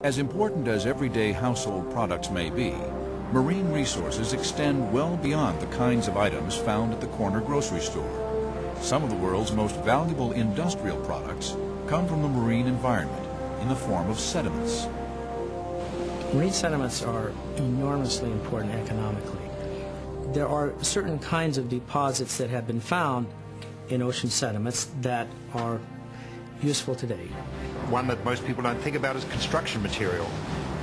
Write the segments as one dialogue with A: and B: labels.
A: As important as everyday household products may be, marine resources extend well beyond the kinds of items found at the corner grocery store. Some of the world's most valuable industrial products come from the marine environment in the form of sediments.
B: Marine sediments are enormously important economically. There are certain kinds of deposits that have been found in ocean sediments that are useful today.
C: One that most people don't think about is construction material.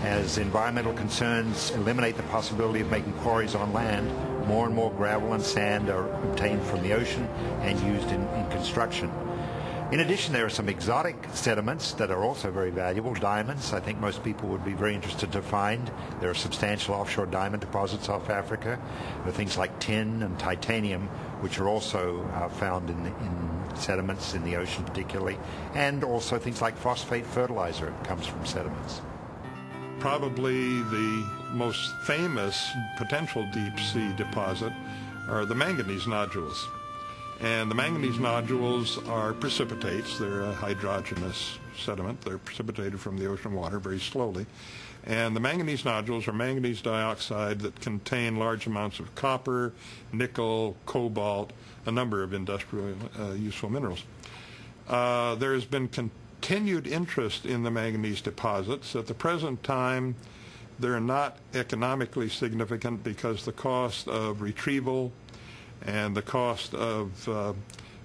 C: As environmental concerns eliminate the possibility of making quarries on land, more and more gravel and sand are obtained from the ocean and used in construction. In addition, there are some exotic sediments that are also very valuable. Diamonds, I think most people would be very interested to find. There are substantial offshore diamond deposits off Africa. There are things like tin and titanium, which are also found in sediments in the ocean particularly, and also things like phosphate fertilizer comes from sediments.
D: Probably the most famous potential deep-sea deposit are the manganese nodules. And the manganese nodules are precipitates. They're a hydrogenous sediment. They're precipitated from the ocean water very slowly. And the manganese nodules are manganese dioxide that contain large amounts of copper, nickel, cobalt, a number of industrial useful minerals. There has been continued interest in the manganese deposits. At the present time, they're not economically significant because the cost of retrieval and the cost of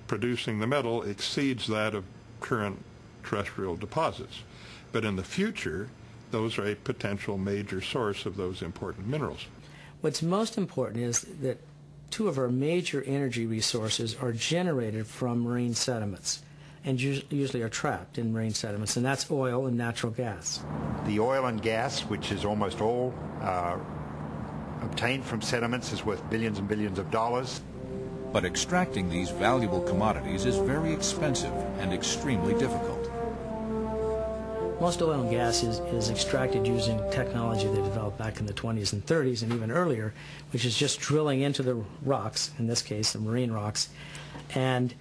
D: producing the metal exceeds that of current terrestrial deposits. But in the future, those are a potential major source of those important minerals.
B: What's most important is that two of our major energy resources are generated from marine sediments and usually are trapped in marine sediments, and that's oil and natural gas.
C: The oil and gas, which is almost all obtained from sediments, is worth billions and billions of dollars.
A: But extracting these valuable commodities is very expensive and extremely difficult.
B: Most oil and gas is extracted using technology they developed back in the 20s and 30s and even earlier, which is just drilling into the rocks, in this case the marine rocks, and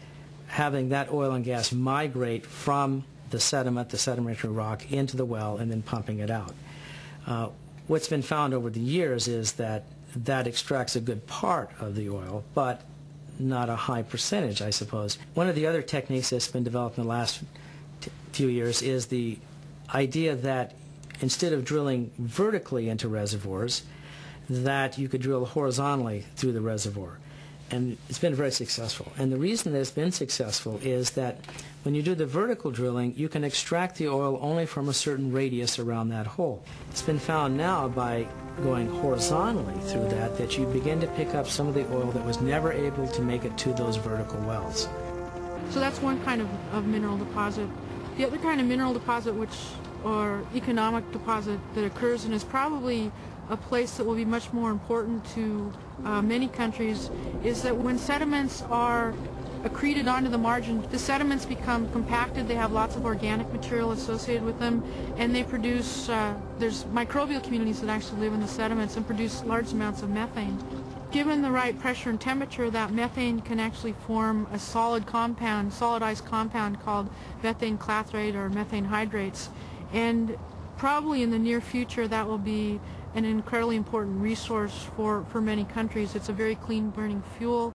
B: having that oil and gas migrate from the sediment, the sedimentary rock, into the well and then pumping it out. What's been found over the years is that that extracts a good part of the oil, but not a high percentage, I suppose. One of the other techniques that's been developed in the last few years is the idea that instead of drilling vertically into reservoirs, that you could drill horizontally through the reservoir. And it's been very successful. And the reason that it's been successful is that when you do the vertical drilling, you can extract the oil only from a certain radius around that hole. It's been found now by going horizontally through that you begin to pick up some of the oil that was never able to make it to those vertical wells.
E: So that's one kind of mineral deposit. The other kind of mineral deposit, or economic deposit that occurs and is probably a place that will be much more important to many countries, is that when sediments are accreted onto the margin, the sediments become compacted, they have lots of organic material associated with them, and they produce, there's microbial communities that actually live in the sediments and produce large amounts of methane. Given the right pressure and temperature, that methane can actually form a solid compound, solidized compound called methane clathrate or methane hydrates. And probably in the near future that will be an incredibly important resource for many countries. It's a very clean burning fuel.